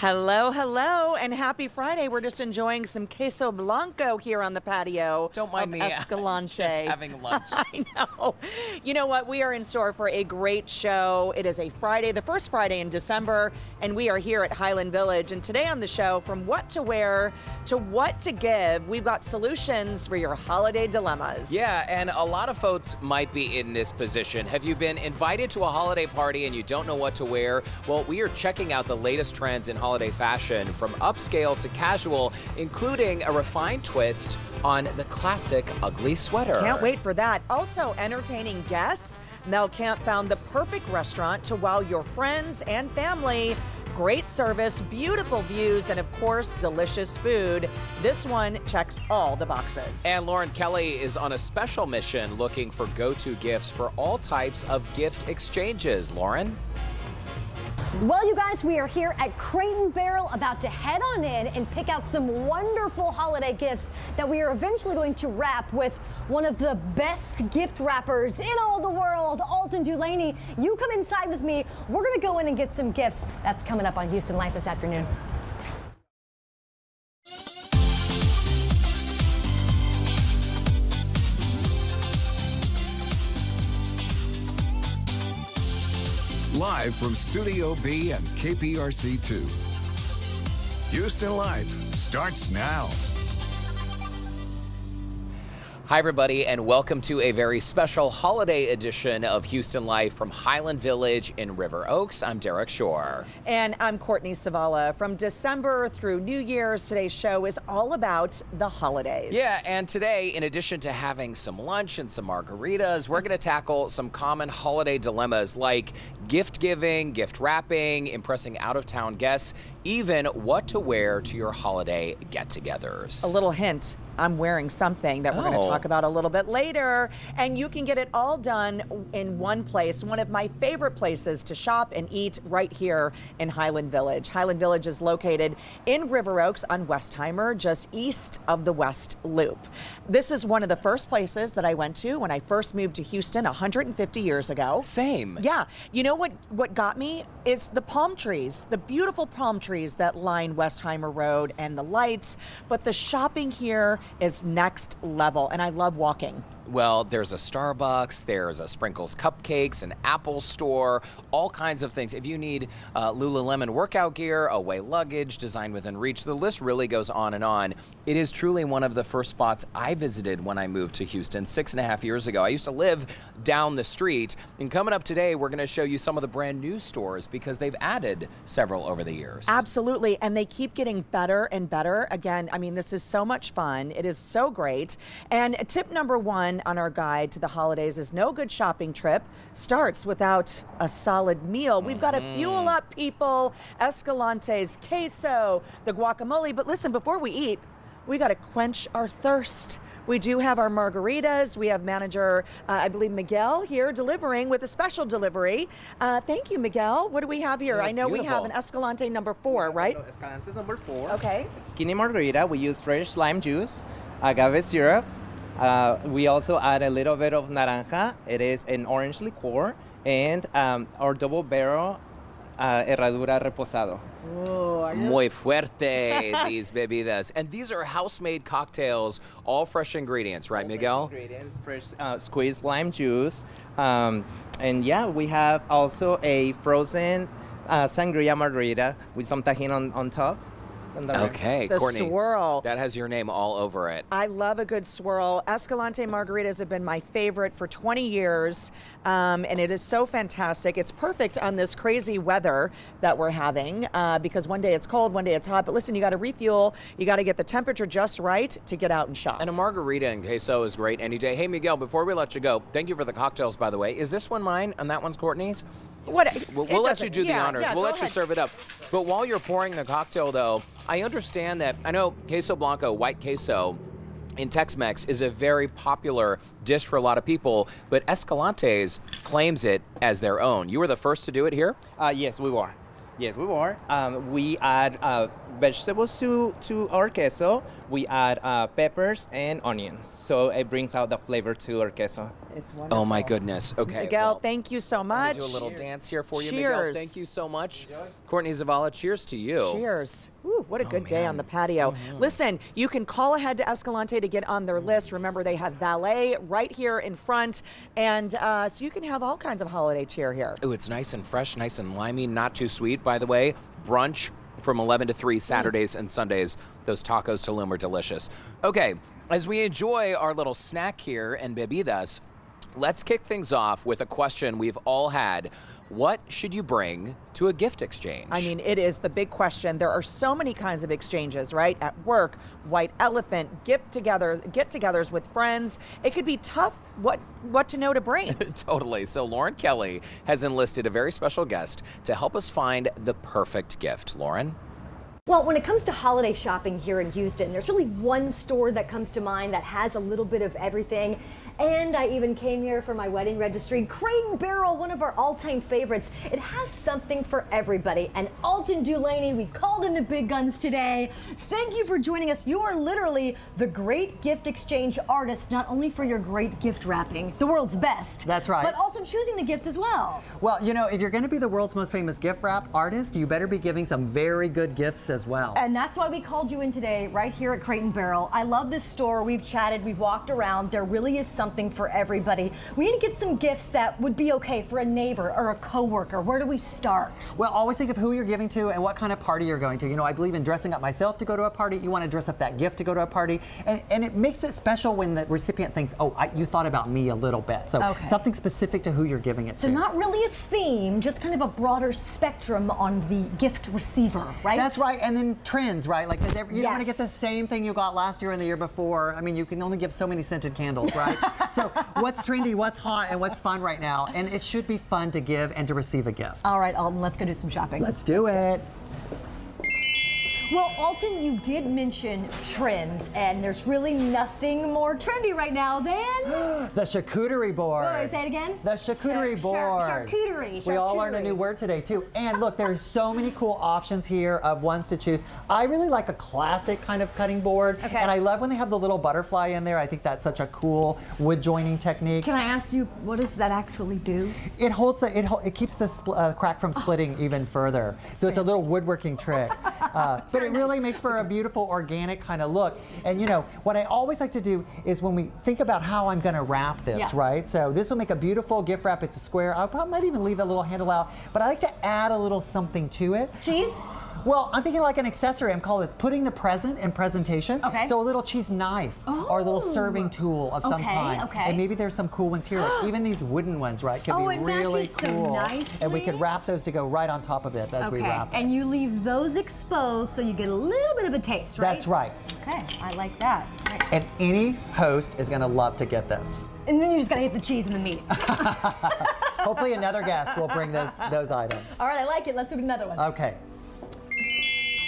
Hello, hello, and happy Friday. We're just enjoying some queso blanco here on the patio. Don't mind me. Escalante. Just having lunch. I know. You know what? We are in store for a great show. It is a Friday, the first Friday in December, and we are here at Highland Village. And today on the show, from what to wear to what to give, we've got solutions for your holiday dilemmas. Yeah, and a lot of folks might be in this position. Have you been invited to a holiday party and you don't know what to wear? Well, we are checking out the latest trends in holiday fashion, from upscale to casual, including a refined twist on the classic ugly sweater. Can't wait for that. Also, entertaining guests. Mel Camp found the perfect restaurant to wow your friends and family. Great service, beautiful views, and of course, delicious food. This one checks all the boxes. And Lauren Kelly is on a special mission looking for go-to gifts for all types of gift exchanges. Lauren? Well, you guys, we are here at Crate & Barrel, about to head on in and pick out some wonderful holiday gifts that we are eventually going to wrap with one of the best gift wrappers in all the world, Alton Dulaney. You come inside with me. We're going to go in and get some gifts. That's coming up on Houston Life this afternoon. Live from Studio B and KPRC 2. Houston Life starts now. Hi, everybody, and welcome to a very special holiday edition of Houston Life from Highland Village in River Oaks. I'm Derek Shore. And I'm Courtney Savala. From December through New Year's, today's show is all about the holidays. Yeah, and today, in addition to having some lunch and some margaritas, we're going to tackle some common holiday dilemmas like gift giving, gift wrapping, impressing out-of-town guests, even what to wear to your holiday get-togethers. A little hint. I'm wearing something that we're going to talk about a little bit later, and you can get it all done in one place, one of my favorite places to shop and eat right here in Highland Village. Highland Village is located in River Oaks on Westheimer, just east of the West Loop. This is one of the first places that I went to when I first moved to Houston 150 years ago. Same. Yeah. You know what got me? It's the palm trees, the beautiful palm trees that line Westheimer Road and the lights, but the shopping here is next level, and I love walking. Well, there's a Starbucks, there's a Sprinkles Cupcakes, an Apple store, all kinds of things. If you need Lululemon workout gear, away luggage, design within reach, the list really goes on and on. It is truly one of the first spots I visited when I moved to Houston 6.5 years ago. I used to live down the street, and coming up today, we're going to show you some of the brand new stores because they've added several over the years. Absolutely, and they keep getting better and better. Again, I mean, this is so much fun. It is so great. And tip number one on our guide to the holidays is no good shopping trip starts without a solid meal. We've got to fuel up, people. Escalante's queso, the guacamole. But listen, before we eat, we got to quench our thirst. We do have our margaritas. We have manager, I believe, Miguel here delivering with a special delivery. Thank you, Miguel. What do we have here? Yeah, I know beautiful. we have an Escalante number 4, right? Escalante number 4. Okay. Skinny margarita. We use fresh lime juice, agave syrup. We also add a little bit of naranja. It is an orange liqueur, and our double barrel herradura reposado. Oh, Muy fuerte, these bebidas. And these are house-made cocktails, all fresh ingredients, right, Miguel? Fresh ingredients, fresh squeezed lime juice. And yeah, we have also a frozen sangria margarita with some tajin on top. Okay, the Courtney, swirl. that has your name all over it. I love a good swirl. Escalante margaritas have been my favorite for 20 years, and it is so fantastic. It's perfect on this crazy weather that we're having because one day it's cold, one day it's hot. But listen, you got to refuel. You got to get the temperature just right to get out and shop. And a margarita and queso is great any day. Hey, Miguel, before we let you go, thank you for the cocktails, by the way. Is this one mine and that one's Courtney's? We'll let you do the honors. We'll let you ahead. serve it up. But while you're pouring the cocktail, though, I understand that, I know queso blanco, white queso, in Tex-Mex is a very popular dish for a lot of people, but Escalante's claims it as their own. You were the first to do it here? Yes, we were. Yes, we are. We add vegetables to our queso. We add peppers and onions, so it brings out the flavor to our queso. It's wonderful. Oh my goodness. Okay. Miguel, well, thank you so I'm much. gonna do a little dance here for you, Cheers. Miguel. Thank you so much. Courtney Zavala, cheers to you. Cheers. Ooh, what a good day on the patio. Listen, you can call ahead to Escalante to get on their list. Remember, they have valet right here in front, and so you can have all kinds of holiday cheer here. Ooh, it's nice and fresh, nice and limey, not too sweet, by the way. Brunch from 11 to 3 Saturdays and Sundays. Those tacos Tulum are delicious. Okay, as we enjoy our little snack here and bebidas, let's kick things off with a question we've all had. What should you bring to a gift exchange? I mean, it is the big question. There are so many kinds of exchanges, right? At work, white elephant, get-togethers with friends. It could be tough what to know to bring. Totally. So Lauren Kelly has enlisted a very special guest to help us find the perfect gift. Lauren? Well, when it comes to holiday shopping here in Houston, there's really one store that comes to mind that has a little bit of everything. And I even came here for my wedding registry. Crate and Barrel, one of our all-time favorites. It has something for everybody. And Alton Dulaney, we called in the big guns today. Thank you for joining us. You are literally the great gift exchange artist, not only for your great gift wrapping, the world's best. That's right. But also choosing the gifts as well. Well, you know, if you're going to be the world's most famous gift wrap artist, you better be giving some very good gifts as well. And that's why we called you in today, right here at Crate and Barrel. I love this store. We've chatted, we've walked around. There really is something for everybody. We need to get some gifts that would be okay for a neighbor or a coworker. Where do we start? Well, always think of who you're giving to and what kind of party you're going to. You know, I believe in dressing up myself to go to a party. You want to dress up that gift to go to a party. And it makes it special when the recipient thinks, oh, you thought about me a little bit. So something specific to who you're giving it to. So not really a theme, just kind of a broader spectrum on the gift receiver, right? That's right. And then trends, right? Like you don't want to get the same thing you got last year and the year before. I mean, you can only give so many scented candles, right? So what's trendy, what's hot, and what's fun right now? And it should be fun to give and to receive a gift. All right, Alton, let's go do some shopping. Let's do it. Well, Alton, you did mention trends, and there's really nothing more trendy right now than the charcuterie board. Oh, say it again. The charcuterie board. Charcuterie. We all learned a new word today too. And look, there's so many cool options here of ones to choose. I really like a classic kind of cutting board, and I love when they have the little butterfly in there. I think that's such a cool wood joining technique. Can I ask you, what does that actually do? It holds the it keeps the crack from splitting even further. So it's a little woodworking trick. But it really makes for a beautiful organic kind of look. And you know, what I always like to do is when we think about how I'm gonna wrap this, right? So this will make a beautiful gift wrap. It's a square. I probably might even leave that little handle out, but I like to add a little something to it. Cheese? Well, I'm thinking like an accessory. I'm calling this putting the present in presentation. So a little cheese knife or a little serving tool of some kind. And maybe there's some cool ones here. Like even these wooden ones, right? Can be really cool. And we could wrap those to go right on top of this as we wrap it. And you leave those exposed so you get a little bit of a taste, right? That's right. Okay, I like that. Right. And any host is gonna love to get this. And then you just gotta hit the cheese in the meat. Hopefully another guest will bring those items. All right, I like it. Let's do another one. Okay.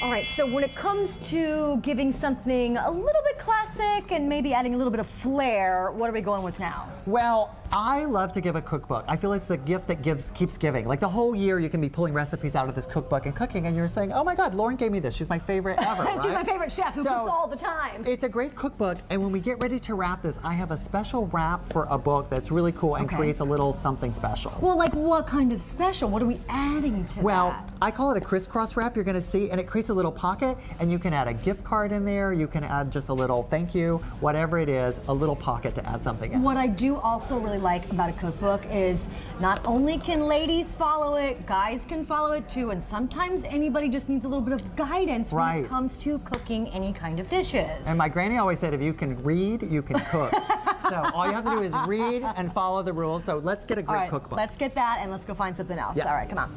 All right, so when it comes to giving something a little bit classic and maybe adding a little bit of flair, what are we going with now? Well, I love to give a cookbook. I feel it's the gift that keeps giving. Like the whole year you can be pulling recipes out of this cookbook and cooking, and you're saying, oh my God, Lauren gave me this. She's my favorite ever, right? She's my favorite chef who cooks all the time. It's a great cookbook, and when we get ready to wrap this, I have a special wrap for a book that's really cool and creates a little something special. Well, like what kind of special? What are we adding to that? Well, I call it a crisscross wrap, you're gonna see, and it creates a little pocket, and you can add a gift card in there, you can add just a little thank you, whatever it is, a little pocket to add something in. What I do also really like about a cookbook is not only can ladies follow it, guys can follow it too, and sometimes anybody just needs a little bit of guidance when it comes to cooking any kind of dishes. And my granny always said, if you can read, you can cook. So all you have to do is read and follow the rules. So let's get a great cookbook. Let's get that and let's go find something else. All right, come on.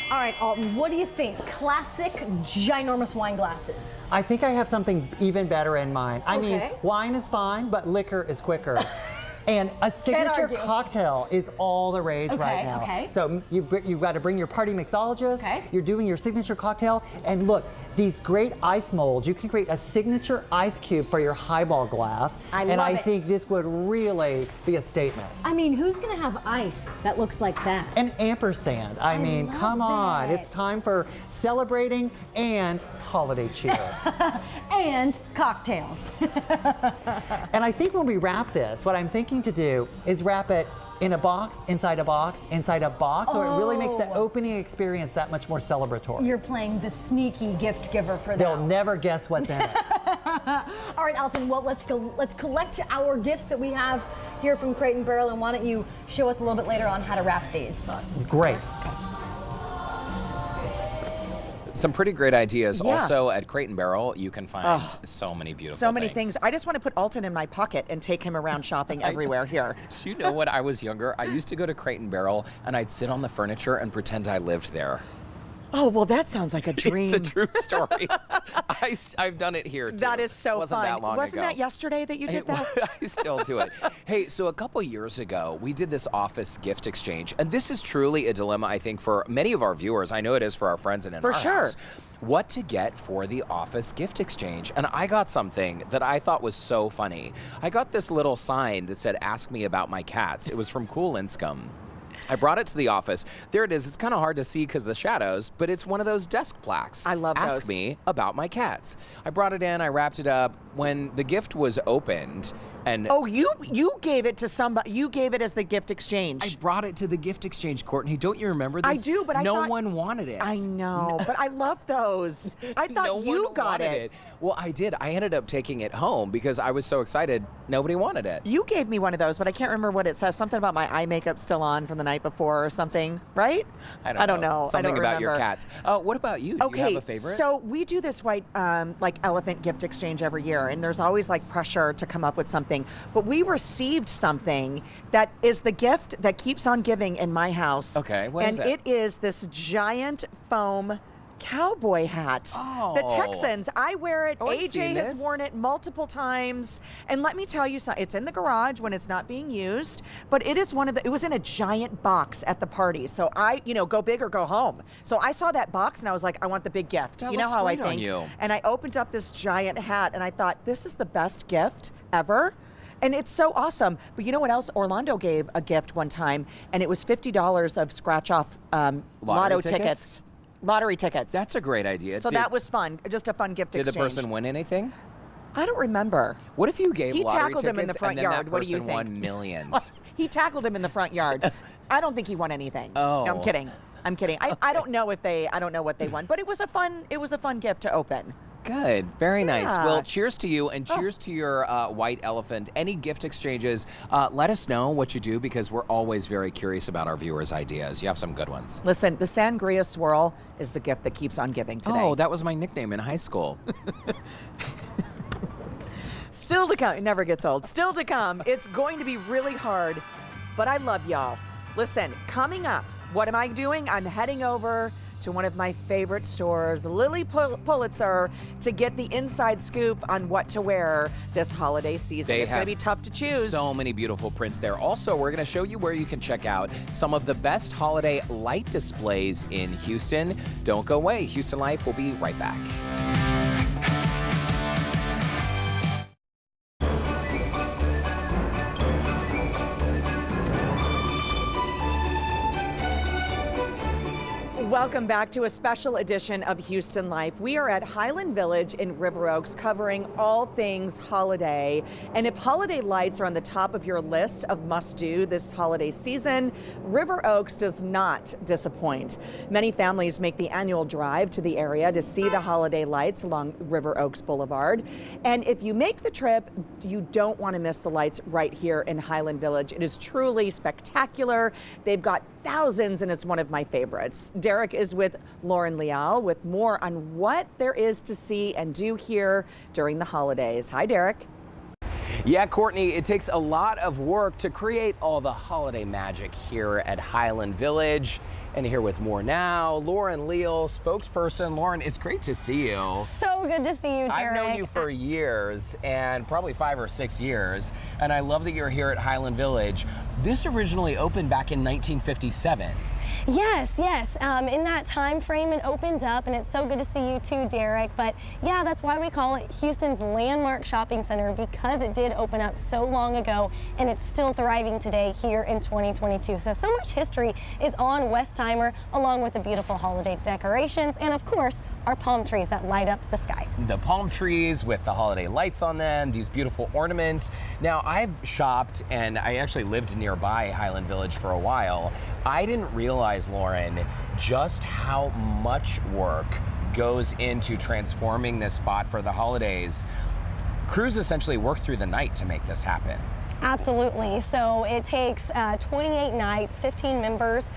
All right, Alton, what do you think? Classic, ginormous wine glasses. I think I have something even better in mind. I mean, wine is fine, but liquor is quicker. And a signature argue. cocktail is all the rage right now. Okay. So you've got to bring your party mixologist. Okay. You're doing your signature cocktail. And look, these great ice molds, you can create a signature ice cube for your highball glass. I and love I it. think this would really be a statement. I mean, who's going to have ice that looks like that? An ampersand. I mean, love come on. it. It's time for celebrating and holiday cheer. And cocktails. And I think when we wrap this, what I'm thinking to do is wrap it in a box, inside a box, inside a box, so it really makes the opening experience that much more celebratory. You're playing the sneaky gift giver for They'll that. never guess what's in it. All right, Alton, well, let's collect our gifts that we have here from Crate and Barrel, and why don't you show us a little bit later on how to wrap these? Great. Some pretty great ideas. Yeah. Also at Crate and Barrel, you can find so many beautiful So many things. I just want to put Alton in my pocket and take him around shopping everywhere here. You know, when I was younger, I used to go to Crate and Barrel and I'd sit on the furniture and pretend I lived there. Oh, well, that sounds like a dream. It's a true story. I've done it here too. That is so Wasn't fun. That long Wasn't ago. that yesterday that you did that? I still do it. Hey, so a couple years ago, we did this office gift exchange, and this is truly a dilemma, I think, for many of our viewers. I know it is for our friends and in For our sure. house. What to get for the office gift exchange. And I got something that I thought was so funny. I got this little sign that said, "Ask me about my cats." It was from Cool Inscombe. I brought it to the office. There it is. It's kind of hard to see because of the shadows, but it's one of those desk plaques. I love Ask those. me about my cats. I brought it in. I wrapped it up. When the gift was opened, and Oh, you gave it to somebody. You gave it as the gift exchange. I brought it to the gift exchange, Courtney. Don't you remember this? I do, but I no thought- one wanted it. I know, but I love those. I thought no you one got wanted it. Well, I did. I ended up taking it home because I was so excited. Nobody wanted it. You gave me one of those, but I can't remember what it says. Something about my eye makeup still on from the night before or something, right? I don't know. Something I don't about your remember. cats. What about you? Do you have a favorite? So we do this white like elephant gift exchange every year, and there's always like pressure to come up with something. But we received something that is the gift that keeps on giving in my house. Okay, what is and it? it is this giant foam cowboy hat. The Oh. Texans, I wear it. Oh, I've AJ seen has this. worn it multiple times. And let me tell you something, it's in the garage when it's not being used, but it is it was in a giant box at the party. So I, go big or go home. So I saw that box and I was like, I want the big gift. That You know looks how I great on think. you. And I opened up this giant hat and I thought, this is the best gift ever. And it's so awesome. But you know what else? Orlando gave a gift one time, and it was $50 of scratch-off lotto tickets. Lottery tickets. That's a great idea. So that was fun. Just a fun gift Did exchange. the person win anything? I don't remember. What if you gave He lottery tackled him in the tickets front and then yard. that What do you person think? won millions? He tackled him in the front yard. I don't think he won anything. Oh. No, I'm kidding. I'm kidding. I don't know I don't know what they won, but it was a fun gift to open. Good. Very nice. Yeah. Well, cheers to you and cheers to your white elephant. Any gift exchanges, let us know what you do because we're always very curious about our viewers' ideas. You have some good ones. Listen, the sangria swirl is the gift that keeps on giving today. Oh, that was my nickname in high school. Still to come. It never gets old. Still to come. It's going to be really hard, but I love y'all. Listen, coming up, what am I doing? I'm heading over to one of my favorite stores, Lilly Pulitzer, to get the inside scoop on what to wear this holiday season. They It's going to have be tough to choose. So many beautiful prints there. Also, we're going to show you where you can check out some of the best holiday light displays in Houston. Don't go away. Houston Life will be right back. Welcome back to a special edition of Houston Life. We are at Highland Village in River Oaks covering all things holiday. And if holiday lights are on the top of your list of must-do this holiday season, River Oaks does not disappoint. Many families make the annual drive to the area to see the holiday lights along River Oaks Boulevard. And if you make the trip, you don't want to miss the lights right here in Highland Village. It is truly spectacular. They've got thousands and it's one of my favorites. Derek is with Lauren Leal with more on what there is to see and do here during the holidays. Hi, Derek. Yeah, Courtney, it takes a lot of work to create all the holiday magic here at Highland Village. And here with more now, Lauren Leal, spokesperson. Lauren, it's great to see you. So good to see you, Derek. I've known you for years, and probably 5 or 6 years, and I love that you're here at Highland Village. This originally opened back in 1957. Yes. In that time frame, it opened up, and it's so good to see you too, Derek. But yeah, that's why we call it Houston's landmark shopping center, because it did open up so long ago, and it's still thriving today here in 2022. So much history is on Westheimer, along with the beautiful holiday decorations, and of course, our palm trees that light up the sky. The palm trees with the holiday lights on them, these beautiful ornaments. Now, I've shopped, and I actually lived nearby Highland Village for a while. I didn't realize, Lauren, just how much work goes into transforming this spot for the holidays. Crews essentially work through the night to make this happen. Absolutely. So it takes 28 nights, 15 members,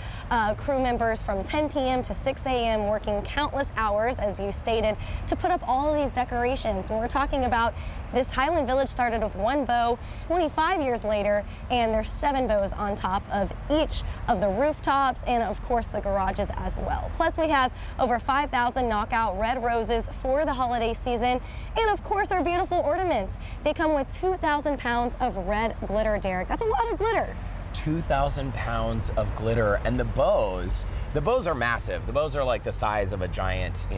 crew members from 10 p.m. to 6 a.m. working countless hours, as you stated, to put up all of these decorations. When we're talking about this, Highland Village started with 1 bow 25 years later, and there's 7 bows on top of each of the rooftops and of course the garages as well. Plus we have over 5,000 knockout red roses for the holiday season, and of course our beautiful ornaments. They come with 2,000 pounds of red glitter, Derek. That's a lot of glitter. 2,000 pounds of glitter, and the bows are massive. The bows are like the size of a giant,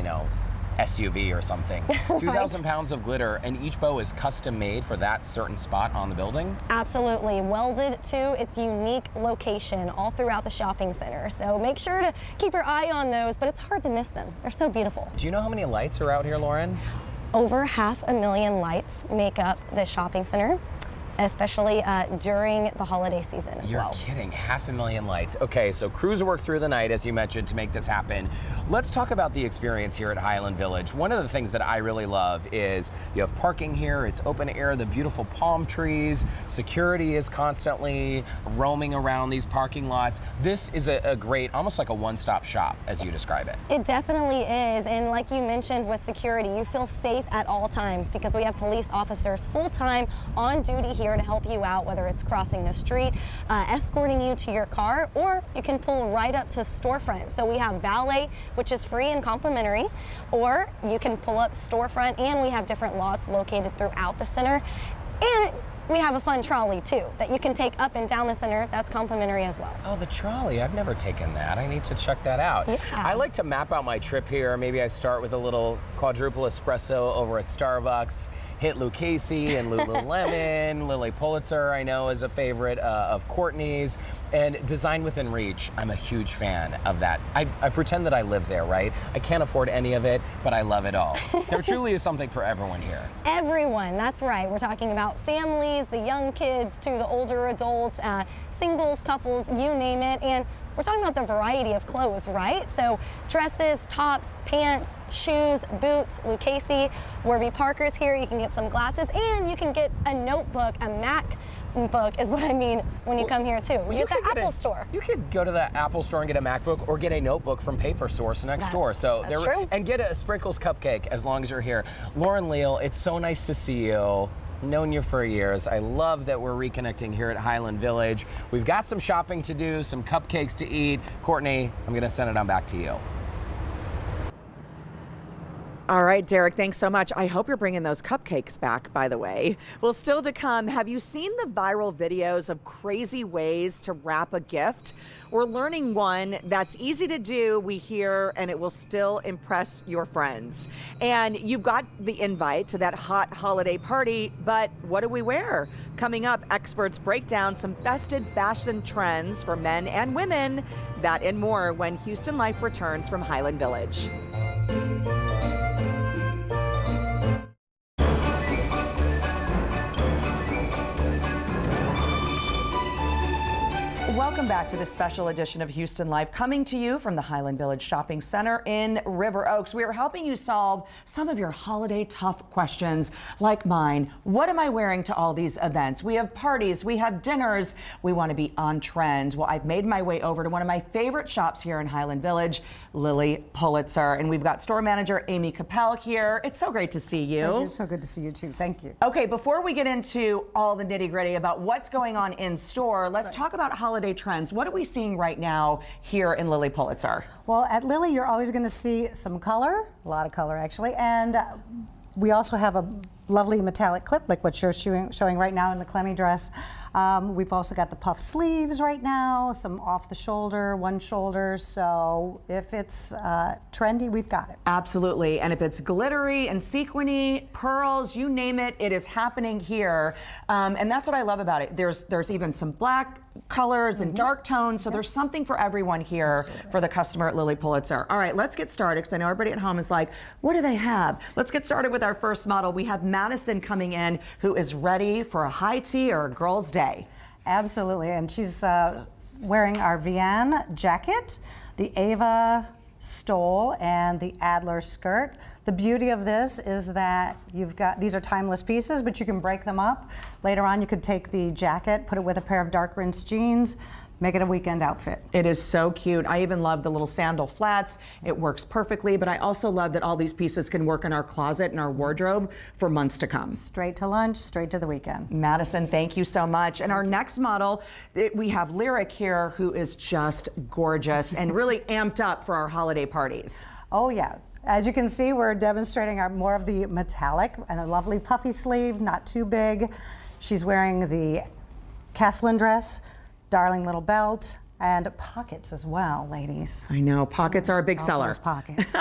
SUV or something. 2,000 pounds of glitter, and each bow is custom made for that certain spot on the building? Absolutely. Welded to its unique location all throughout the shopping center. So make sure to keep your eye on those, but it's hard to miss them. They're so beautiful. Do you know how many lights are out here, Lauren? Over 500,000 lights make up the shopping center, especially during the holiday season as well. You're kidding, 500,000 lights. Okay, so crews work through the night, as you mentioned, to make this happen. Let's talk about the experience here at Highland Village. One of the things that I really love is you have parking here, it's open air, the beautiful palm trees, security is constantly roaming around these parking lots. This is a great, almost like a one-stop shop, as you describe it. It definitely is, and like you mentioned with security, you feel safe at all times because we have police officers full-time on duty here to help you out, whether it's crossing the street, escorting you to your car, or you can pull right up to storefront. So we have valet, which is free and complimentary, or you can pull up storefront, and we have different lots located throughout the center. And we have a fun trolley too that you can take up and down the center. That's complimentary as well. Oh, the trolley. I've never taken that. I need to check that out. Yeah. I like to map out my trip here. Maybe I start with a little quadruple espresso over at Starbucks, hit Lucchese and Lululemon. Lily Pulitzer, I know, is a favorite of Courtney's. And Design Within Reach, I'm a huge fan of that. I pretend that I live there, right? I can't afford any of it, but I love it all. There truly is something for everyone here. Everyone, that's right. We're talking about families, the young kids to the older adults, singles, couples, you name it. And we're talking about the variety of clothes, right? So dresses, tops, pants, shoes, boots, Lucchese, Warby Parker's here. You can get some glasses, and you can get a notebook, a MacBook is what I mean when you come here too. We get the Apple store. You could go to the Apple store and get a MacBook, or get a notebook from Paper Source next door. So that's true. And get a Sprinkles cupcake as long as you're here. Lauren Leal, it's so nice to see you. Known you for years. I love that we're reconnecting here at Highland Village. We've got some shopping to do, some cupcakes to eat. Courtney, I'm going to send it on back to you. All right, Derek, thanks so much. I hope you're bringing those cupcakes back, by the way. Well, still to come, have you seen the viral videos of crazy ways to wrap a gift? We're learning one that's easy to do, we hear, and it will still impress your friends. And you've got the invite to that hot holiday party, but what do we wear? Coming up, experts break down some festive fashion trends for men and women. That and more when Houston Life returns from Highland Village. Welcome back to this special edition of Houston Life, coming to you from the Highland Village Shopping Center in River Oaks. We are helping you solve some of your holiday tough questions like mine. What am I wearing to all these events? We have parties, we have dinners, we want to be on trend. Well, I've made my way over to one of my favorite shops here in Highland Village, Lily Pulitzer, and we've got store manager Amy Capel here. It's so great to see you. Thank you. So good to see you too. Thank you. Okay, before we get into all the nitty-gritty about what's going on in store, let's talk about holiday holiday trends. What are we seeing right now here in Lilly Pulitzer? Well, at Lilly, you're always going to see some color, a lot of color actually, and we also have a lovely metallic clip like what you're showing right now in the Clemmy dress. We've also got the puff sleeves right now, some off the shoulder, one shoulder. So if it's trendy, we've got it. Absolutely. And if it's glittery and sequiny, pearls, you name it, it is happening here. And that's what I love about it. There's even some black colors and dark tones. So there's something for everyone here for the customer at Lilly Pulitzer. All right, let's get started because I know everybody at home is like, what do they have? Let's get started with our first model. We have Madison coming in who is ready for a high tea or a girl's day. Absolutely, and she's wearing our Vian jacket, the Ava stole, and the Adler skirt. The beauty of this is that these are timeless pieces, but you can break them up. Later on, you could take the jacket, put it with a pair of dark rinse jeans, make it a weekend outfit. It is so cute. I even love the little sandal flats. It works perfectly, but I also love that all these pieces can work in our closet and our wardrobe for months to come. Straight to lunch, straight to the weekend. Madison, thank you so much. And our next model, we have Lyric here, who is just gorgeous and really amped up for our holiday parties. Oh yeah. As you can see, we're demonstrating more of the metallic and a lovely puffy sleeve, not too big. She's wearing the Caslin dress, darling little belt, and pockets as well, ladies. I know, pockets are a big seller. Those pockets.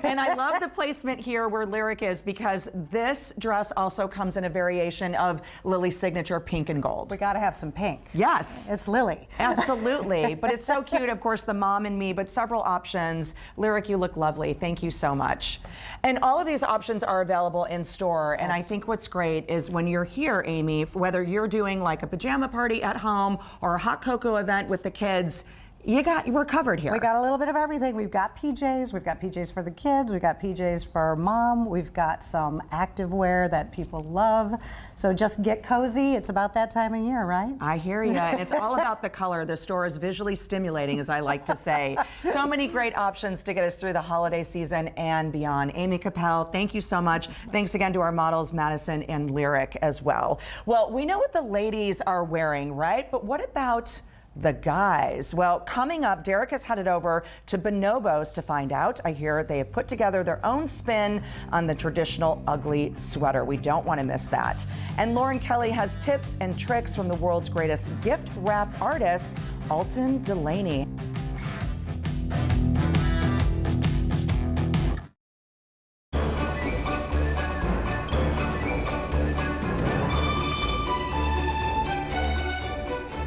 And I love the placement here where Lyric is because this dress also comes in a variation of Lilly's signature pink and gold. We gotta have some pink. Yes. It's Lilly. Absolutely, but it's so cute, of course, the mom and me, but several options. Lyric, you look lovely. Thank you so much. And all of these options are available in store, and I think what's great is when you're here, Amy, whether you're doing like a pajama party at home or a hot cocoa event with the kids, we're covered here. We got a little bit of everything. We've got PJs for the kids, we've got PJs for mom, we've got some active wear that people love. So just get cozy. It's about that time of year, right? I hear you. And it's all about the color. The store is visually stimulating, as I like to say. So many great options to get us through the holiday season and beyond. Amy Capel, thank you so much. Thanks again to our models, Madison and Lyric, as well. Well, we know what the ladies are wearing, right? But what about the guys? Well, coming up, Derek has headed over to Bonobos to find out. I hear they have put together their own spin on the traditional ugly sweater. We don't want to miss that. And Lauren Kelly has tips and tricks from the world's greatest gift wrap artist, Alton Delaney.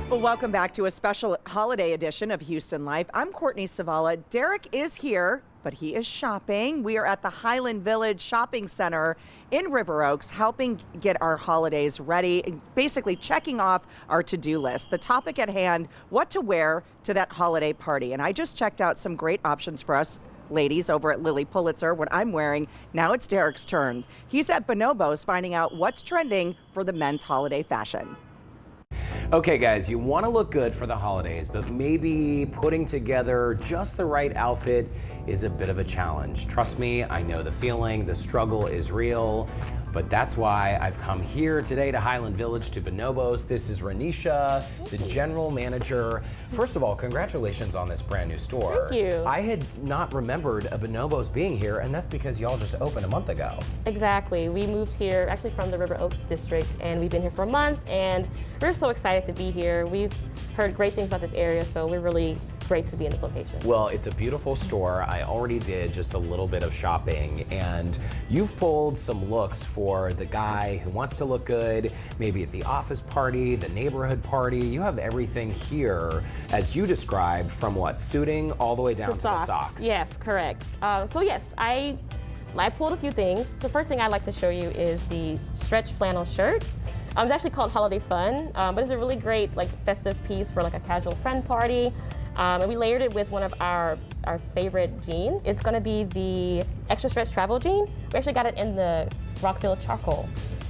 Well, welcome back to a special holiday edition of Houston Life. I'm Courtney Savala. Derek is here, but he is shopping. We are at the Highland Village Shopping Center in River Oaks, helping get our holidays ready, basically checking off our to-do list. The topic at hand, what to wear to that holiday party. And I just checked out some great options for us ladies over at Lilly Pulitzer, what I'm wearing. Now it's Derek's turn. He's at Bonobos finding out what's trending for the men's holiday fashion. Okay guys, you want to look good for the holidays, but maybe putting together just the right outfit is a bit of a challenge. Trust me, I know the feeling, the struggle is real, but that's why I've come here today to Highland Village to Bonobos. This is Renisha, the general manager. First of all, congratulations on this brand new store. Thank you. I had not remembered a Bonobos being here, and that's because y'all just opened a month ago. Exactly. We moved here actually from the River Oaks district, and we've been here for a month, and we're so excited to be here. We've heard great things about this area, so we're really great to be in this location. Well, it's a beautiful store. I already did just a little bit of shopping, and you've pulled some looks for the guy who wants to look good, maybe at the office party, the neighborhood party. You have everything here, as you described, from what, suiting all the way down to the socks. Yes, correct. So yes, I pulled a few things. The first thing I'd like to show you is the stretch flannel shirt. It's actually called Holiday Fun, but it's a really great like festive piece for like a casual friend party. And we layered it with one of our favorite jeans. It's gonna be the extra stretch travel jean. We actually got it in the Rockville charcoal.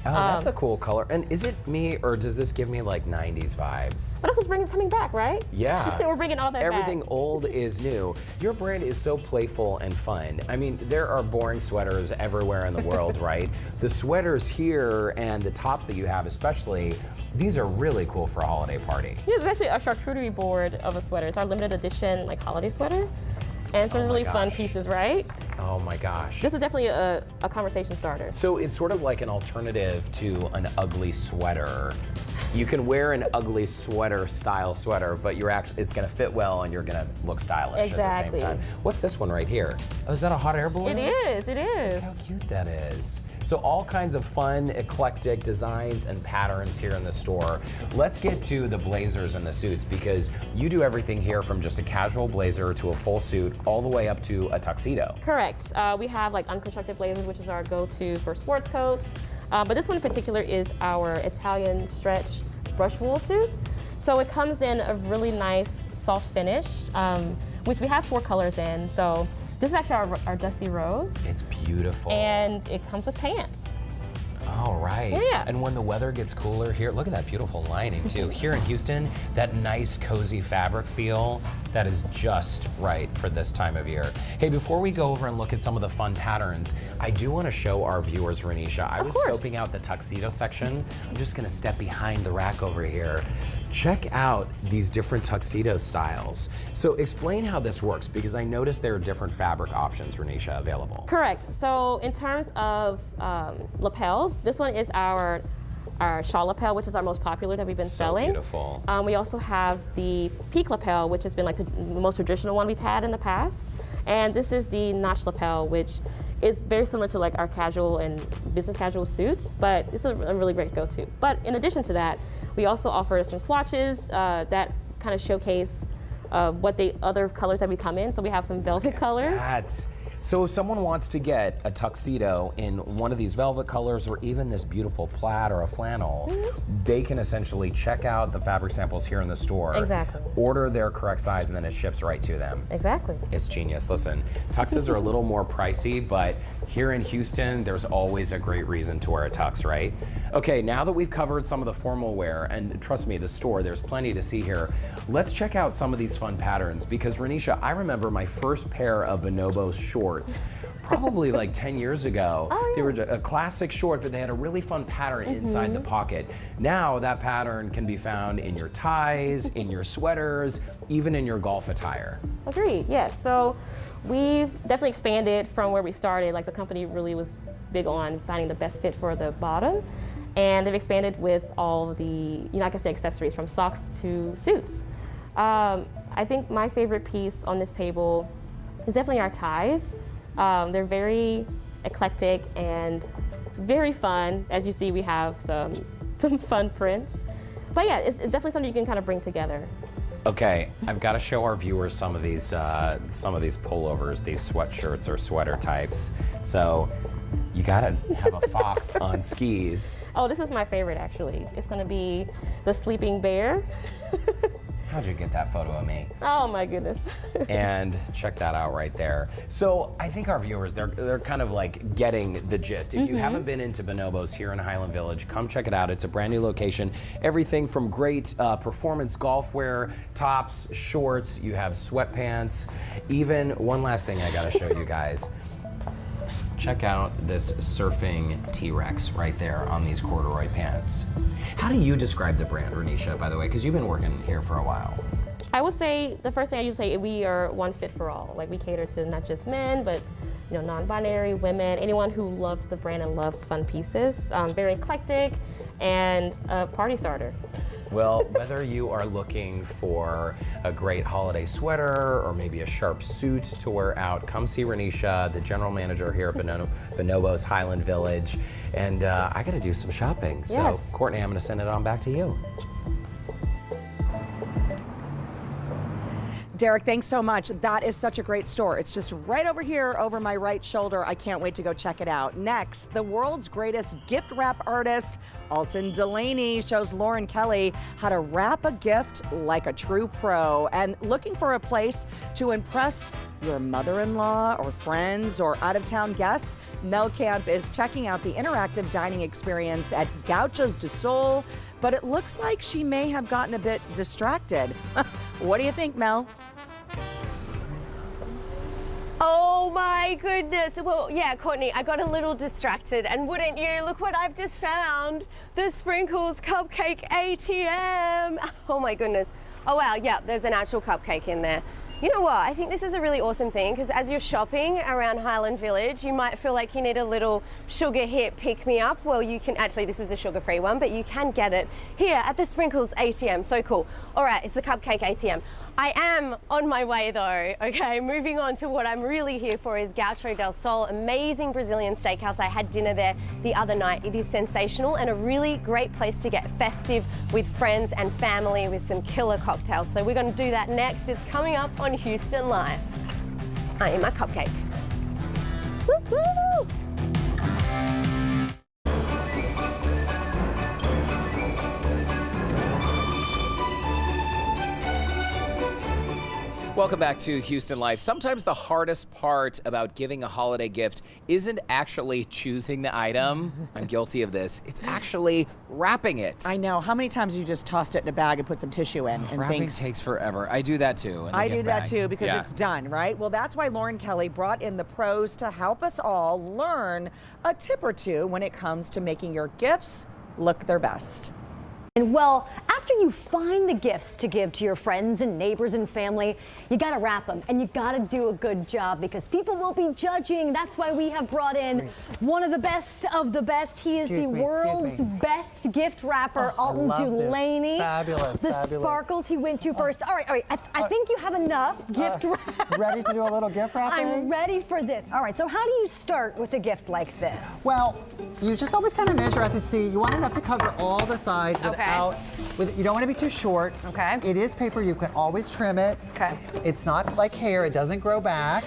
Oh, that's a cool color. And is it me, or does this give me like 90s vibes? But that's what's coming back, right? Yeah. We're bringing all that Everything back. old is new. Your brand is so playful and fun. I mean, there are boring sweaters everywhere in the world, right? The sweaters here and the tops that you have especially, these are really cool for a holiday party. Yeah, it's actually a charcuterie board of a sweater. It's our limited edition like holiday sweater. And some really fun pieces, right? Oh my gosh. This is definitely a conversation starter. So it's sort of like an alternative to an ugly sweater. You can wear an ugly style sweater, but it's gonna fit well and you're gonna look stylish at the same time. What's this one right here? Oh, is that a hot air balloon? It is, it is. How cute that is. So all kinds of fun, eclectic designs and patterns here in the store. Let's get to the blazers and the suits, because you do everything here from just a casual blazer to a full suit, all the way up to a tuxedo. Correct. We have like unconstructed blazers, which is our go-to for sports coats. But this one in particular is our Italian stretch brush wool suit. So it comes in a really nice soft finish, which we have 4 colors in. So this is actually our Dusty Rose. It's beautiful. And it comes with pants. All right. Yeah. And when the weather gets cooler here, look at that beautiful lining too. Here in Houston, that nice cozy fabric feel, that is just right for this time of year. Hey, before we go over and look at some of the fun patterns, I do want to show our viewers, Renisha, I was scoping out the tuxedo section. I'm just gonna step behind the rack over here. Check out these different tuxedo styles. So explain how this works, because I noticed there are different fabric options, Renisha, available. Correct. So in terms of lapels, this one is our shawl lapel, which is our most popular that we've been selling. Beautiful. We also have the peak lapel, which has been like the most traditional one we've had in the past. And this is the notch lapel, which is very similar to like our casual and business casual suits, but it's a really great go-to. But in addition to that, we also offer some swatches that kind of showcase what the other colors that we come in. So we have some velvet colors. So if someone wants to get a tuxedo in one of these velvet colors, or even this beautiful plaid or a flannel, they can essentially check out the fabric samples here in the store. Exactly. Order their correct size, and then it ships right to them. Exactly. It's genius. Listen, tuxes are a little more pricey, but here in Houston, there's always a great reason to wear a tux, right? Okay, now that we've covered some of the formal wear, and trust me, the store, there's plenty to see here, let's check out some of these fun patterns, because Renisha, I remember my first pair of bonobos shorts probably like 10 years ago. Oh, yeah. They were a classic short, but they had a really fun pattern inside the pocket. Now that pattern can be found in your ties, in your sweaters, even in your golf attire. Agreed, yes. So we've definitely expanded from where we started. Like the company really was big on finding the best fit for the bottom. And they've expanded with all the, like I said, accessories from socks to suits. I think my favorite piece on this table is definitely our ties. They're very eclectic and very fun. As you see, we have some fun prints. But yeah, it's definitely something you can kind of bring together. Okay, I've got to show our viewers some of these pullovers, these sweatshirts or sweater types. So you gotta have a fox on skis. Oh, this is my favorite actually. It's gonna be the sleeping bear. How'd you get that photo of me? Oh my goodness. And check that out right there. So I think our viewers, they're kind of like getting the gist. If you haven't been into Bonobos here in Highland Village, come check it out. It's a brand new location. Everything from great performance golf wear, tops, shorts, you have sweatpants. Even one last thing I gotta show you guys. Check out this surfing T-Rex right there on these corduroy pants. How do you describe the brand, Renisha, by the way? Because you've been working here for a while. I would say, the first thing I usually say, we are one fit for all. Like we cater to not just men, but non-binary, women, anyone who loves the brand and loves fun pieces. Very eclectic and a party starter. Well, whether you are looking for a great holiday sweater or maybe a sharp suit to wear out, come see Renisha, the general manager here at Bonobos Highland Village. And I got to do some shopping. Yes. So, Courtney, I'm going to send it on back to you. Derek, thanks so much. That is such a great store. It's just right over here over my right shoulder. I can't wait to go check it out. Next, the world's greatest gift wrap artist, Alton Delaney, shows Lauren Kelly how to wrap a gift like a true pro. And looking for a place to impress your mother-in-law or friends or out-of-town guests, Mel Camp is checking out the interactive dining experience at Gauchos de Sol, but it looks like she may have gotten a bit distracted. What do you think, Mel? Oh my goodness. Well, yeah, Courtney, I got a little distracted, and wouldn't you? Look what I've just found. The Sprinkles Cupcake ATM. Oh my goodness. Oh wow, yeah, there's an actual cupcake in there. You know what? I think this is a really awesome thing because as you're shopping around Highland Village, you might feel like you need a little sugar hit pick-me-up. Well, you can actually, this is a sugar-free one, but you can get it here at the Sprinkles ATM. So cool. All right, it's the Cupcake ATM. I am on my way though, okay? Moving on to what I'm really here for is Gaucho del Sol, amazing Brazilian steakhouse. I had dinner there the other night. It is sensational and a really great place to get festive with friends and family with some killer cocktails. So we're gonna do that next. It's coming up on Houston Live. I am my cupcake. Woo-hoo! Welcome back to Houston Live. Sometimes the hardest part about giving a holiday gift isn't actually choosing the item. I'm guilty of this. It's actually wrapping it. I know. How many times you just tossed it in a bag and put some tissue in and Wrapping things? takes forever. I do that too. I do that too because Yeah. it's done, right? Well, that's why Lauren Kelly brought in the pros to help us all learn a tip or two when it comes to making your gifts look their best. And well, after you find the gifts to give to your friends and neighbors and family, you gotta wrap them and you gotta do a good job because people will be judging. That's why we have brought in one of the best of the best. He is the world's best gift wrapper, Alton Delaney. Fabulous, The fabulous. sparkles he went to first. All right. I think you have enough gift wrap. Ready to do a little gift wrapping? I'm ready for this. All right, so how do you start with a gift like this? Well, you just always kind of measure out to see. You want enough to cover all the sides without, you don't want to be too short. Okay. It is paper, you can always trim it. Okay. It's not like hair, it doesn't grow back.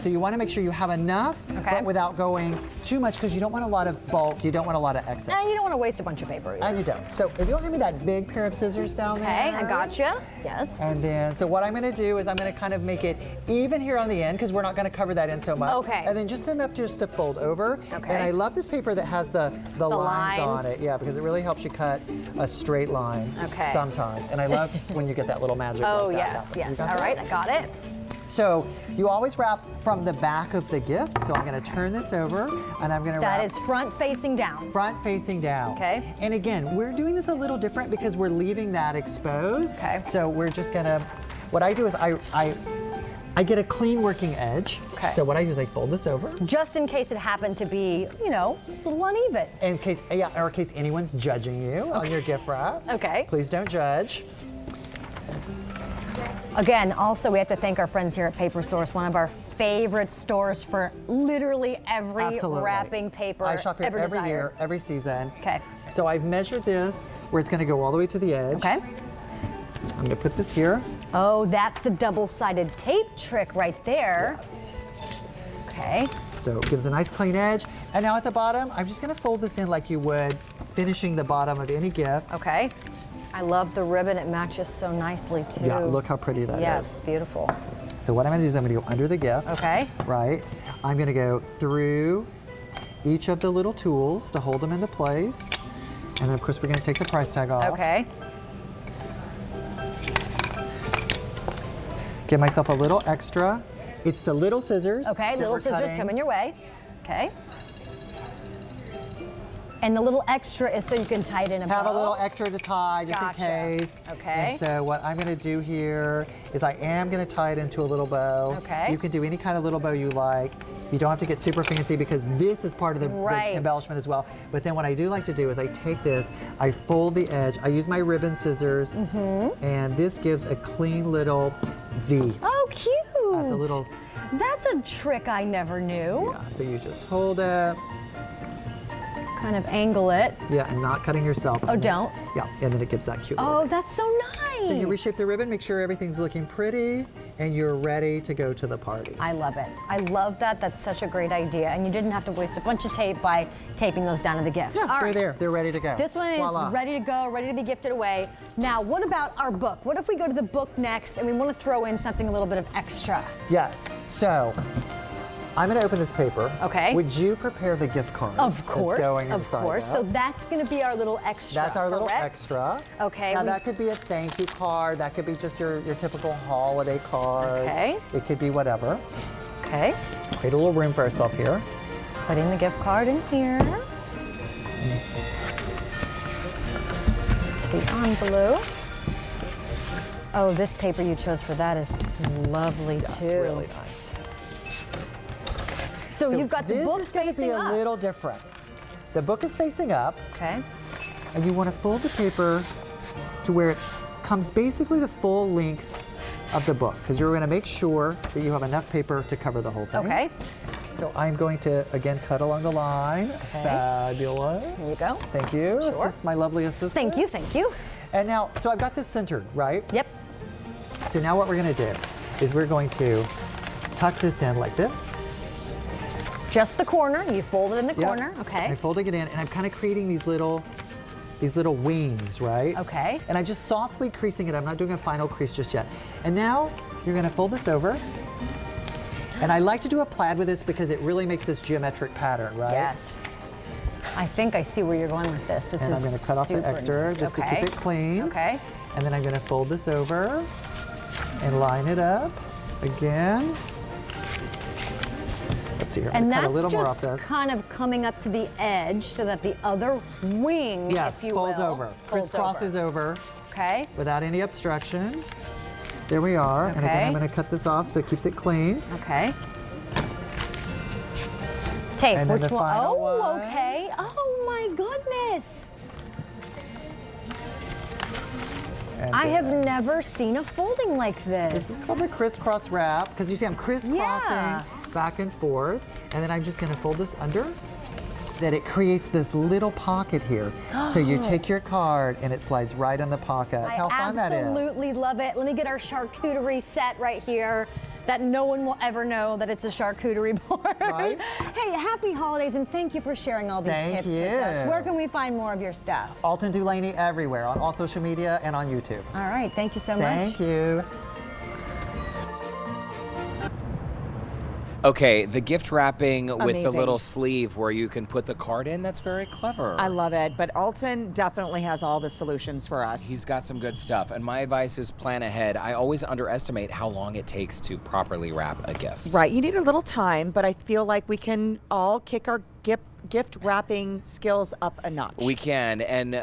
So you want to make sure you have enough, but without going too much because you don't want a lot of bulk, you don't want a lot of excess. And you don't want to waste a bunch of paper either. And you don't. So if you'll hand me that big pair of scissors down there. Okay, I gotcha. Yes. And then, so what I'm going to do is I'm going to kind of make it even here on the end because we're not going to cover that in so much. Okay. And then just enough just to fold over. Okay. And I love this paper that has the lines on lines. it. Yeah, because it really helps you cut a straight line sometimes. And I love when you get that little magic Oh, like that. yes, You yes. got All that? right, I got it. So you always wrap from the back of the gift. So I'm going to turn this over and I'm going to wrap. That is front facing down. Front facing down. Okay. And again, we're doing this a little different because we're leaving that exposed. Okay. So we're just going to, what I do is I get a clean working edge. Okay. So what I do is I fold this over. Just in case it happened to be, you know, a little uneven. In case, or in case anyone's judging you on your gift wrap. Okay. Please don't judge. Again, also we have to thank our friends here at Paper Source, one of our favorite stores for literally every Absolutely. wrapping paper I shop here ever every desired. year, every season. Okay. So I've measured this where it's going to go all the way to the edge. Okay. I'm going to put this here. Oh, that's the double-sided tape trick right there. Yes. Okay. So it gives a nice clean edge. And now at the bottom, I'm just going to fold this in like you would finishing the bottom of any gift. Okay. I love the ribbon. It matches so nicely too. Yeah, look how pretty that is. Yes, it's beautiful. So what I'm going to do is I'm going to go under the gift. Okay. Right. I'm going to go through each of the little tools to hold them into place. And then of course we're going to take the price tag off. Okay. Give myself a little extra. It's the little scissors. Okay, that little we're scissors cutting. coming your way. Okay. And the little extra is so you can tie it in a bow. Have a little extra to tie just Gotcha. in case. Okay. And so what I'm going to do here is I am going to tie it into a little bow. Okay. You can do any kind of little bow you like. You don't have to get super fancy because this is part of the embellishment as well. But then what I do like to do is I take this, I fold the edge, I use my ribbon scissors, and this gives a clean little V. Oh, cute. At the little. That's a trick I never knew. Yeah, so you just hold it. kind of angle it. Yeah, and not cutting yourself. Oh, don't? Yeah, and then it gives that cute little Oh, bit. that's so nice. Then you reshape the ribbon, make sure everything's looking pretty, and you're ready to go to the party. I love it. I love that. That's such a great idea. And you didn't have to waste a bunch of tape by taping those down to the gift. Yeah, All they're right. there. They're ready to go. This one is Voila. ready to go, ready to be gifted away. Now, what about our book? What if we go to the book next and we want to throw in something a little bit of extra? Yes. So, I'm going to open this paper. Okay. Would you prepare the gift card? Of course. That's going of inside course. that? So that's going to be our little extra. That's our little correct? extra. Okay. Now that could be a thank you card. That could be just your typical holiday card. Okay. It could be whatever. Okay. Create a little room for ourselves here. Putting the gift card in here. To the envelope. Oh, this paper you chose for that is lovely too. It's really nice. So you've got the book This is going to be facing a up. little different. The book is facing up, Okay. and you want to fold the paper to where it comes basically the full length of the book, because you're going to make sure that you have enough paper to cover the whole thing. Okay. So I'm going to, again, cut along the line. Fabulous. Here you go. Thank you. Sure. Assist my lovely assistant. Thank you. Thank you. And now, so I've got this centered, right? Yep. So now what we're going to do is we're going to tuck this in like this. Just the corner. You fold it in the Yep. corner. Okay. I'm folding it in, and I'm kind of creating these little wings, right? Okay. And I'm just softly creasing it. I'm not doing a final crease just yet. And now you're going to fold this over. And I like to do a plaid with this because it really makes this geometric pattern, right? Yes. I think I see where you're going with this. This And is I'm going to cut off the super extra nice. just Okay. to keep it clean. Okay. And then I'm going to fold this over and line it up again. Let's see here. I'm And going to cut that's a little more off just this. kind of coming up to the edge so that the other wing, Yes, if you folds will, over. folds Crisscrosses over. over Okay. without any obstruction. There we are. And again, Okay. I'm going to cut this off so it keeps it clean. Okay. Tape. And then Which the one? final Oh, one. okay. Oh my goodness. And I have then- never seen a folding like This is this. called a crisscross wrap because you see I'm crisscrossing Yeah. back and forth, and then I'm just going to fold this under. That it creates this little pocket here. So you take your card and it slides right in the pocket. I How fun that is. absolutely love it. Let me get our charcuterie set right here that no one will ever know that it's a charcuterie board. Right. Hey, happy holidays and thank you for sharing all these Thank tips with us. you. Where can we find more of your stuff? Alton Dulaney everywhere on all social media and on YouTube. All right, thank you so much. Thank you. Okay, the gift wrapping with the Amazing. little sleeve where you can put the card in, that's very clever. I love it, but Alton definitely has all the solutions for us. He's got some good stuff, and my advice is plan ahead. I always underestimate how long it takes to properly wrap a gift. Right, you need a little time, but I feel like we can all kick our gift wrapping skills up a notch. We can, and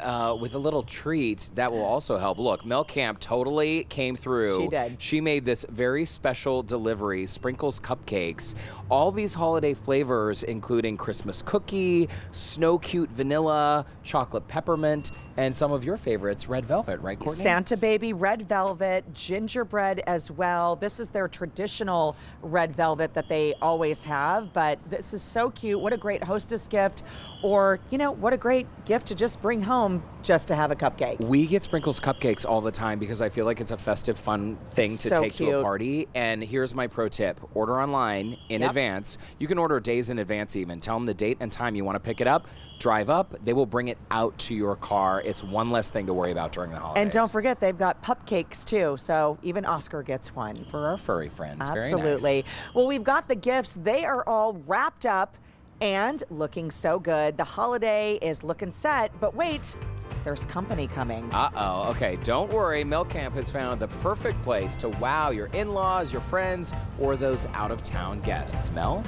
with a little treat, that will also help. Look, Mel Camp totally came through. She did. She made this very special delivery, Sprinkles Cupcakes. All these holiday flavors, including Christmas cookie, snow cute vanilla, chocolate peppermint, and some of your favorites, red velvet, right, Courtney? Santa Baby, red velvet, gingerbread as well. This is their traditional red velvet that they always have, but this is so cute. What a great hostess gift, or, you know, what a great gift to just bring home just to have a cupcake. We get Sprinkles Cupcakes all the time because I feel like it's a festive, fun thing to So take to a cute. party. And here's my pro tip. Order online in Yep. advance. You can order days in advance even. Tell them the date and time you want to pick it up. Drive up. They will bring it out to your car. It's one less thing to worry about during the holidays. And don't forget, they've got pupcakes too, so even Oscar gets one. For our furry friends. Very Absolutely. nice. Well, we've got the gifts. They are all wrapped up and looking so good. The holiday is looking set, but wait, there's company coming. Uh-oh. Okay, don't worry. Mel Camp has found the perfect place to wow your in-laws, your friends, or those out-of-town guests. Mel?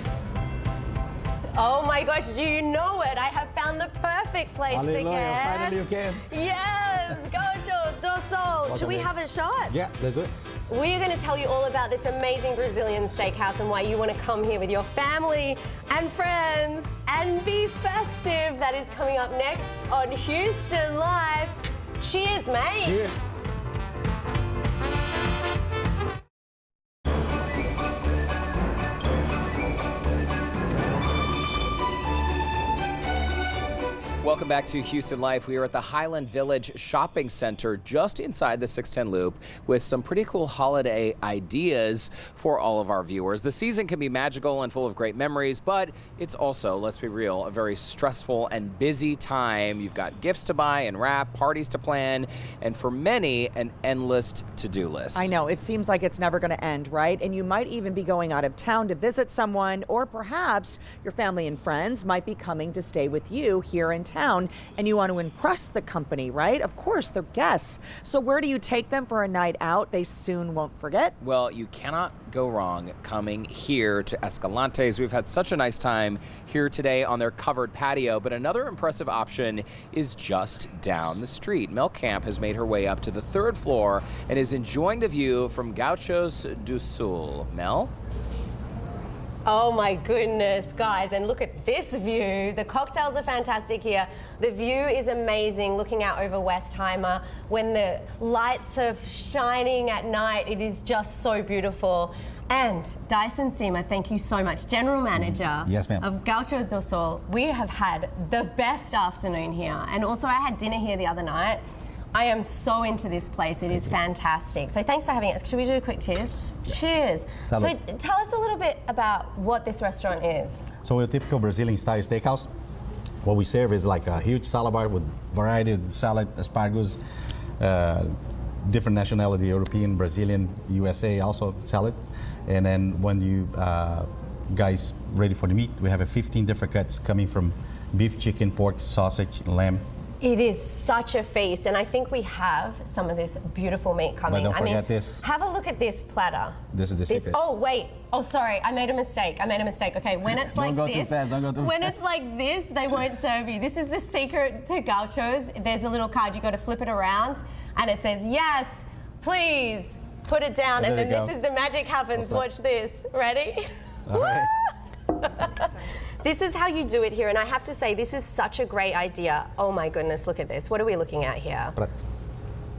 Oh my gosh, do you know it? I have found the perfect place for Hallelujah, guests. finally you can. Yes, gojo, doso. Should we have a shot? Yeah, let's do it. We are going to tell you all about this amazing Brazilian steakhouse and why you want to come here with your family and friends and be festive. That is coming up next on Houston Live. Cheers, mate. Cheers. Welcome back to Houston Life. We are at the Highland Village Shopping Center just inside the 610 Loop with some pretty cool holiday ideas for all of our viewers. The season can be magical and full of great memories, but it's also, let's be real, a very stressful and busy time. You've got gifts to buy and wrap, parties to plan, and for many, an endless to-do list. I know, it seems like it's never going to end, right? And you might even be going out of town to visit someone, or perhaps your family and friends might be coming to stay with you here in town, and you want to impress the company, right? Of course, they're guests. So where do you take them for a night out they soon won't forget? Well, you cannot go wrong coming here to Escalante's. We've had such a nice time here today on their covered patio, but another impressive option is just down the street. Mel Camp has made her way up to the 3rd floor and is enjoying the view from Gauchos do Sul. Mel? Oh my goodness, guys, and look at this view. The cocktails are fantastic here. The view is amazing, looking out over Westheimer. When the lights are shining at night, it is just so beautiful. And Dyson Seamer, thank you so much, General Manager Yes, ma'am. of Gauchos do Sul. We have had the best afternoon here. And also I had dinner here the other night. I am so into this place. It is fantastic. So thanks for having us. Should we do a quick cheers? Cheers. Salud. So tell us a little bit about what this restaurant is. So we're a typical Brazilian style steakhouse. What we serve is like a huge salad bar with variety of salad, asparagus, different nationality, European, Brazilian, USA also salads. And then when you guys ready for the meat, we have 15 different cuts coming from beef, chicken, pork, sausage, lamb. It is such a feast, and I think we have some of this beautiful meat coming. But don't forget this. Have a look at this platter. This is the secret. Oh, wait. Oh, sorry. I made a mistake. Okay, when it's like Don't go this, too fast. Don't go too when fast. it's like this, they won't serve you. This is the secret to Gauchos. There's a little card. You got to flip it around, and it says, yes, please, put it down. There And then you go. this is the magic happens. Watch this. Ready? All right. This is how you do it here, and I have to say, this is such a great idea. Oh my goodness, look at this. What are we looking at here?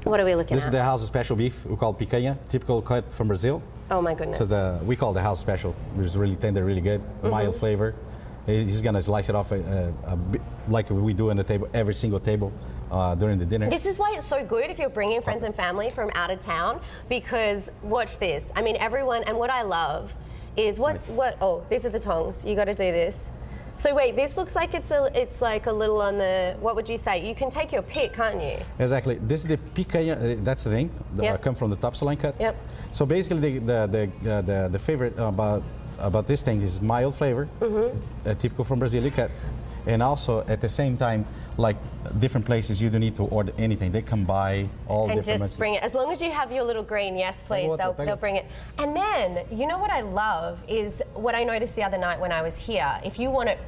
What are we looking This at? is the house special beef. We call picanha, typical cut from Brazil. Oh my goodness. So we call the house special, which is really tender, really good, mild flavor. He's gonna slice it off like we do on the table, every single table during the dinner. This is why it's so good if you're bringing friends and family from out of town, because watch this. I mean, everyone, and what I love is oh, these are the tongs. You got to do this. So wait, this looks like it's like a little on the, what would you say? You can take your pick, can't you? Exactly. This is the picanha. That's the thing. Yep. Come from the top saline cut. Yep. So basically, the favorite about this thing is mild flavor, typical from Brazilian cut, and also at the same time, like different places, you don't need to order anything. They come by all And different. just bring it. As long as you have your little green, yes, please, they'll bring it. And then, you know what I love is what I noticed the other night when I was here. If you want it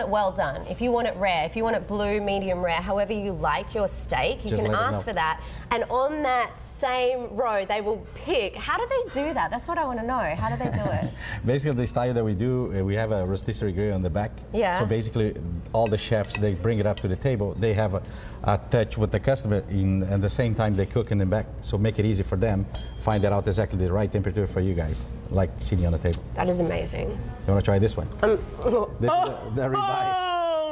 well done, if you want it rare, if you want it blue, medium rare, however you like your steak, you Just can let us ask know. for that. And on that same row, they will pick. How do they do that? That's what I want to know. How do they do it? Basically, the style that we do, we have a rotisserie grill on the back. Yeah. So basically, all the chefs, they bring it up to the table. They have a touch with the customer, and at the same time, they cook in the back. So make it easy for them, find out exactly the right temperature for you guys, like sitting on the table. That is amazing. You want to try this one? This is the ribeye.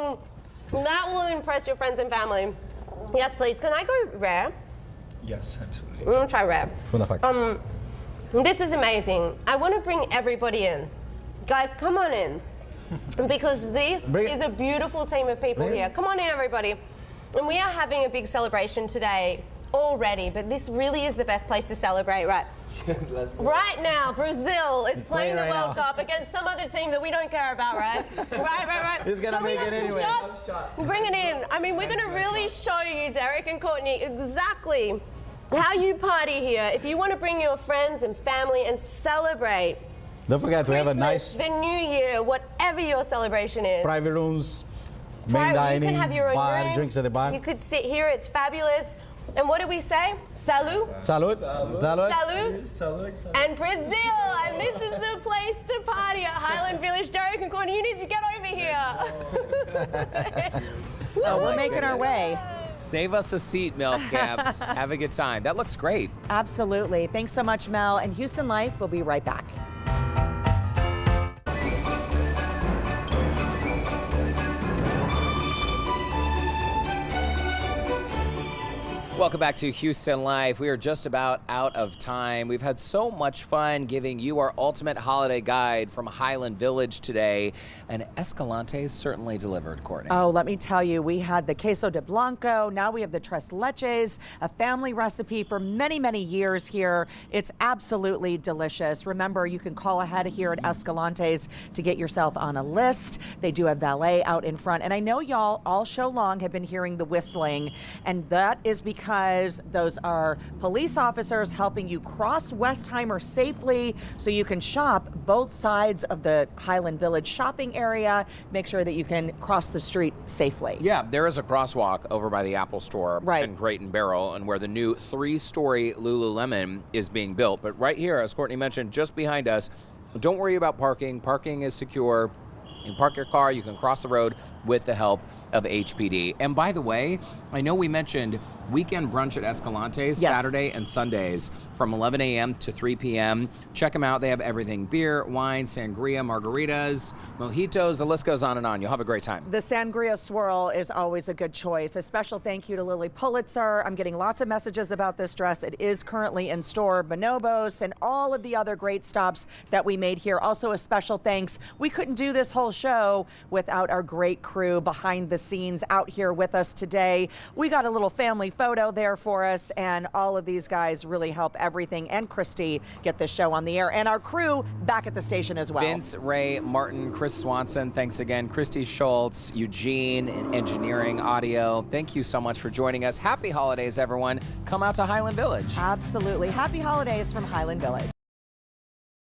Oh, that will impress your friends and family. Yes, please. Can I go rare? Yes, absolutely. I'm going to try rare. Fun fact. This is amazing. I want to bring everybody in. Guys, come on in. Because this is a beautiful team of people here. Come on in, everybody. And we are having a big celebration today already, but this really is the best place to celebrate, right? Right now, Brazil is playing the World Cup against some other team that we don't care about, right? right. He's gonna make it anyway. Bring it in. I mean, we're going to really show you, Derek and Courtney, exactly how you party here. If you want to bring your friends and family and celebrate Don't forget to have a Christmas, nice the New Year, whatever your celebration is. private rooms, main You dining, can have your own bar, room. drinks at the bar. You could sit here. It's fabulous. And what do we say? Salud. Salud. Salud. Salud. And Brazil. And this is the place to party at Highland Village. Derek and Courtney, you need to get over here. We're making our way. Save us a seat, Mel Camp. Have a good time. That looks great. Absolutely. Thanks so much, Mel. And Houston Life will be right back. Welcome back to Houston Live. We are just about out of time. We've had so much fun giving you our ultimate holiday guide from Highland Village today, and Escalante's certainly delivered, Courtney. Oh, let me tell you, we had the queso de blanco. Now we have the tres leches, a family recipe for many, many years here. It's absolutely delicious. Remember, you can call ahead here at Escalante's to get yourself on a list. They do have valet out in front. And I know y'all all show long have been hearing the whistling, and that is because those are police officers helping you cross Westheimer safely so you can shop both sides of the Highland Village shopping area. Make sure that you can cross the street safely. Yeah, there is a crosswalk over by the Apple Store Right. in Crate and Barrel, and where the new 3-story Lululemon is being built. But right here, as Courtney mentioned, just behind us, don't worry about parking. Parking is secure. You can park your car, you can cross the road with the help of HPD. And by the way, I know we mentioned weekend brunch at Escalante's, Yes. Saturday and Sundays from 11 a.m. to 3 p.m. Check them out. They have everything: beer, wine, sangria, margaritas, mojitos, the list goes on and on. You'll have a great time. The sangria swirl is always a good choice. A special thank you to Lily Pulitzer. I'm getting lots of messages about this dress. It is currently in store. Bonobos and all of the other great stops that we made here. Also a special thanks. We couldn't do this whole show without our great crew behind the scenes out here with us today. We got a little family photo there for us, and all of these guys really help everything, and Christy, get this show on the air, and our crew back at the station as well. Vince, Ray, Martin, Chris Swanson, thanks again. Christy Schultz, Eugene in engineering, audio. Thank you so much for joining us. Happy holidays, everyone. Come out to Highland Village. Absolutely. Happy holidays from Highland Village.